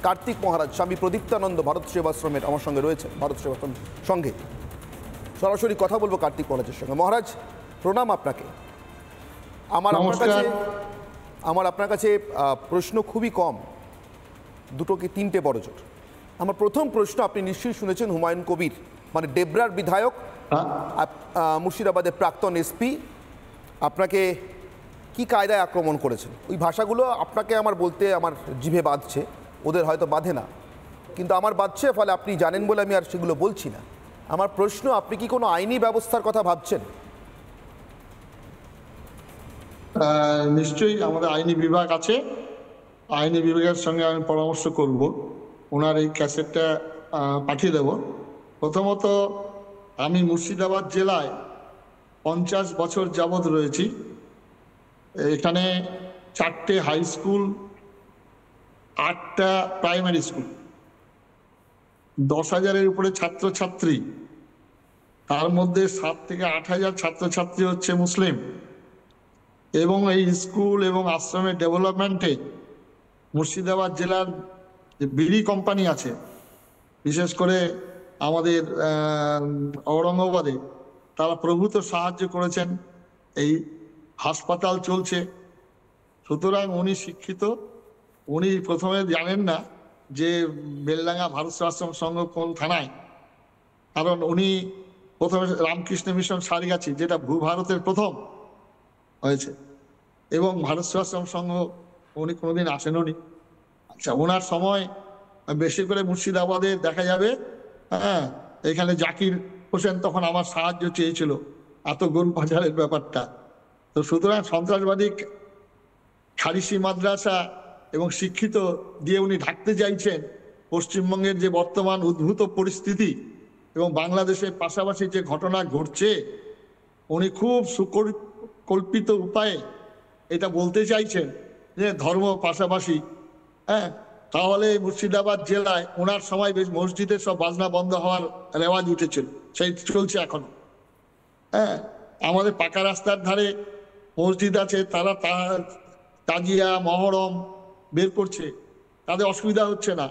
কার্তিক মহারাজ স্বামী প্রদীপ্তানন্দ ভারত সেবাশ্রমের আমার সঙ্গে রয়েছে, ভারত সেবাশ্রম সঙ্গে সরাসরি কথা বলবো কার্তিক মহারাজের সঙ্গে। মহারাজ প্রণাম আপনাকে। আমার আপনার কাছে প্রশ্ন খুবই কম, দুটো কি তিনটে বড় জোর। আমার প্রথম প্রশ্ন, আপনি নিশ্চয়ই শুনেছেন হুমায়ুন কবির মানে ডেবরার বিধায়ক, মুর্শিদাবাদের প্রাক্তন এসপি আপনাকে কি কায়দায় আক্রমণ করেছেন। ওই ভাষাগুলো আপনাকে আমার বলতে আমার জিভে বাঁধছে, ওদের হয়তো বাঁধে না, কিন্তু আমার বাঁধছে, ফলে আপনি জানেন বলে আমি আর সেগুলো বলছি না। আমার প্রশ্ন, আপনি কি কোনো আইনি ব্যবস্থার কথা ভাবছেন? নিশ্চয়ই আমাদের আইনি বিভাগ আছে, আইনি বিভাগের সঙ্গে আমি পরামর্শ করব, ওনার এই ক্যাসেটটা পাঠিয়ে দেব। প্রথমত আমি মুর্শিদাবাদ জেলায় 50 বছর যাবৎ রয়েছি। এখানে 4টে হাই স্কুল, 8টা প্রাইমারি স্কুল, 10,000-এর উপরে ছাত্রছাত্রী, তার মধ্যে 7 থেকে 8,000 ছাত্রছাত্রী হচ্ছে মুসলিম। এবং এই স্কুল এবং আশ্রমের ডেভেলপমেন্টে মুর্শিদাবাদ জেলার যে বিড়ি কোম্পানি আছে, বিশেষ করে আমাদের ঔরঙ্গাবাদে, তারা প্রভূত সাহায্য করেছেন। এই হাসপাতাল চলছে। সুতরাং উনি শিক্ষিত। উনি প্রথমে জানেন না যে বেলডাঙ্গা ভারত সেবাশ্রম সংঘ কোন থানায়, কারণ উনি প্রথমে রামকৃষ্ণ মিশন সারিগাছি, যেটা ভূভারতের প্রথম হয়েছে, এবং ভারত সেবাশ্রম সংঘ উনি কোনোদিন আসেননি। আচ্ছা, ওনার সময় বেশি করে মুর্শিদাবাদে দেখা যাবে, হ্যাঁ, এখানে জাকির হোসেন তখন আমার সাহায্য চেয়েছিল এত গরু বাজারের ব্যাপারটা। তো সুতরাং সন্ত্রাসবাদী খারিসি মাদ্রাসা এবং শিক্ষিত দিয়ে উনি ঢাকতে চাইছেন পশ্চিমবঙ্গের যে বর্তমান উদ্ভূত পরিস্থিতি এবং বাংলাদেশের পাশাপাশি যে ঘটনা ঘটছে। উনি খুব সুকল্পিত উপায়ে এটা বলতে চাইছেন যে ধর্ম পাশাপাশি, হ্যাঁ, তাহলে মুর্শিদাবাদ জেলায় ওনার সময় বেশ মসজিদের সব বাজনা বন্ধ হওয়ার রেওয়াজ উঠেছিল, সেই চলছে এখন। হ্যাঁ, আমাদের পাকা রাস্তার ধারে মসজিদ আছে, তারা তাজিয়া মহরম বের করছে, তাদের অসুবিধা হচ্ছে না।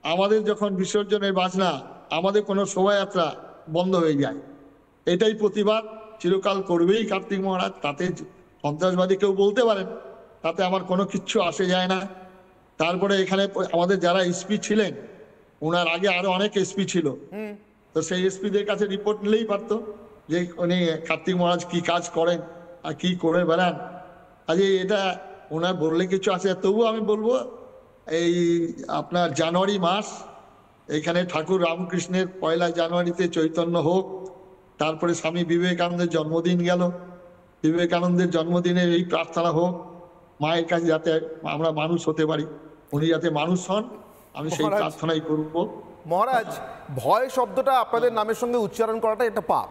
আমাদের যখন বিসর্জনের বাজনা, আমাদের কোনো শোভাযাত্রা বন্ধ হয়ে যায়। এটাই প্রতিবাদ চিরকাল করবেই কার্তিক মহারাজ। তাতে সন্ত্রাসবাদী কেউ বলতে পারেন, তাতে আমার কোনো কিচ্ছু আসে যায় না। তারপরে এখানে আমাদের যারা এসপি ছিলেন, ওনার আগে আরো অনেক এসপি ছিল, তো সেই এসপিদের কাছে রিপোর্ট নিলেই পারতো যে উনি কার্তিক মহারাজ কি কাজ করেন আর কি করে বেড়ান। আজকে এটা ওনার বললে কিছু আছে। তবুও আমি বলবো, এই আপনার জানুয়ারি মাস, এখানে ঠাকুর রামকৃষ্ণের 1 জানুয়ারিতে চৈতন্য হোক, তারপরে স্বামী বিবেকানন্দের জন্মদিন গেল, বিবেকানন্দের জন্মদিনের এই প্রার্থনা হোক মায়ের কাছে, যাতে আমরা মানুষ হতে পারি, উনি যাতে মানুষ হন, আমি সেই প্রার্থনাই করব। মহারাজ, ভয় শব্দটা আপনাদের নামের সঙ্গে উচ্চারণ করাটা এটা পাপ।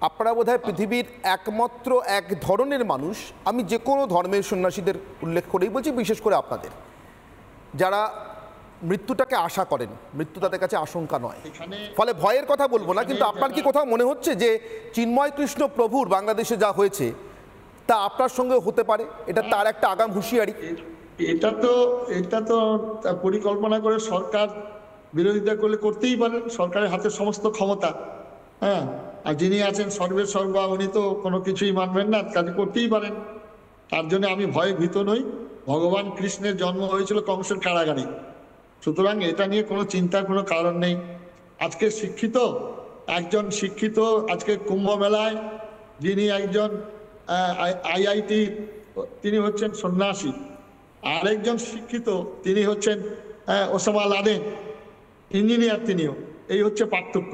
আপনারা বোধহয় পৃথিবীর একমাত্র এক ধরনের মানুষ, আমি যে কোনো ধর্মের সন্ন্যাসীদের উল্লেখ করেই বলছি, বিশেষ করে আপনাদের, যারা মৃত্যুটাকে আশা করেন, মৃত্যু তাদের কাছে আশঙ্কা নয়। ফলে ভয়ের কথা বলবো না, কিন্তু আপনার কি কোথাও মনে হচ্ছে যে চিন্ময় কৃষ্ণ প্রভুর বাংলাদেশে যা হয়েছে তা আপনার সঙ্গে হতে পারে? এটা তার একটা আগাম হুঁশিয়ারি। এটা তো পরিকল্পনা করে সরকার বিরোধিতা করলে করতেই পারেন, সরকারের হাতে সমস্ত ক্ষমতা। হ্যাঁ, আর যিনি আছেন সর্বের সর্বা, উনি তো কোনো কিছুই মানবেন না, কাজে করতেই পারেন। তার জন্য আমি ভয়ে ভীত নই। ভগবান কৃষ্ণের জন্ম হয়েছিল কংসের কারাগারে, সুতরাং এটা নিয়ে কোনো চিন্তার কোনো কারণ নেই। আজকে একজন শিক্ষিত আজকে কুম্ভ মেলায়, যিনি একজন আইআইটি, তিনি হচ্ছেন সন্ন্যাসী। আরেকজন শিক্ষিত, তিনি হচ্ছেন ওসামা লাদেন, ইঞ্জিনিয়ার তিনিও। এই হচ্ছে পার্থক্য।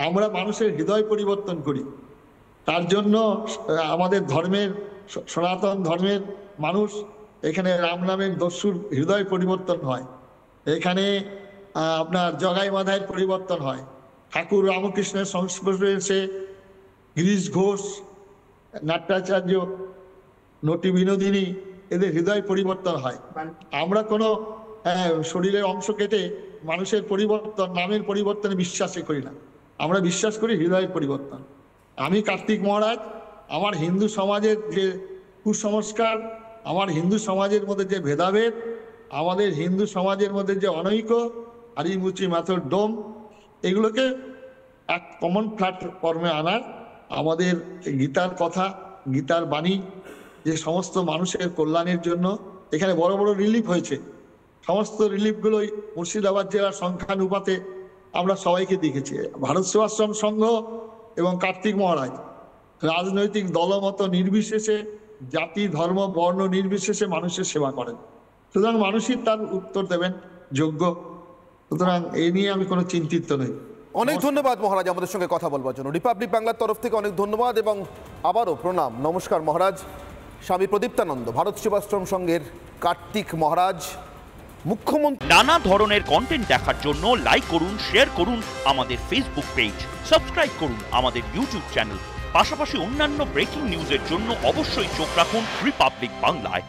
আমরা মানুষের হৃদয় পরিবর্তন করি। তার জন্য আমাদের ধর্মের, সনাতন ধর্মের মানুষ, এখানে রাম নামের দস্যুর হৃদয় পরিবর্তন হয়, এখানে আপনার জগাই মাধায়ের পরিবর্তন হয়, ঠাকুর রামকৃষ্ণের সংস্পর্শে এসে গিরিশ ঘোষ, নাট্যাচার্য, নটি বিনোদিনী, এদের হৃদয় পরিবর্তন হয়। আমরা কোনো শরীরের অংশ কেটে মানুষের পরিবর্তন, নামের পরিবর্তনে বিশ্বাসই করি না। আমরা বিশ্বাস করি হৃদয়ের পরিবর্তন। আমি কার্তিক মহারাজ, আমার হিন্দু সমাজের যে কুসংস্কার, আমার হিন্দু সমাজের মধ্যে যে ভেদাভেদ, আমাদের হিন্দু সমাজের মধ্যে যে অনৈক্য, হাড়িমুচি মাথর ডোম, এগুলোকে এক কমন প্ল্যাটফর্মে আনার আমাদের গীতার কথা, গীতার বাণী, যে সমস্ত মানুষের কল্যাণের জন্য এখানে বড় বড় রিলিফ হয়েছে। সমস্ত রিলিফগুলোই মুর্শিদাবাদ জেলার সংখ্যানুপাতে আমরা সবাইকে দেখেছি। ভারত সেবাশ্রম সংঘ এবং কার্তিক মহারাজ রাজনৈতিক দলমত নির্বিশেষে, জাতি ধর্ম বর্ণ নির্বিশেষে মানুষের সেবা করেন। সুতরাং মানুষই তার উত্তর দেবেন যোগ্য। সুতরাং এই নিয়ে আমি কোনো চিন্তিত নই। অনেক ধন্যবাদ মহারাজ আমাদের সঙ্গে কথা বলবার জন্য। রিপাবলিক বাংলার তরফ থেকে অনেক ধন্যবাদ এবং আবারও প্রণাম। নমস্কার মহারাজ। স্বামী প্রদীপ্তানন্দ, ভারত সেবাশ্রম সংঘের কার্তিক মহারাজ, মুখ্যমন্ত্রী। নানা ধরনের কন্টেন্ট দেখার জন্য লাইক করুন, শেয়ার করুন আমাদের ফেসবুক পেজ, সাবস্ক্রাইব করুন আমাদের ইউটিউব চ্যানেল। পাশাপাশি অন্যান্য ব্রেকিং নিউজের জন্য অবশ্যই চোখ রাখুন রিপাবলিক বাংলায়।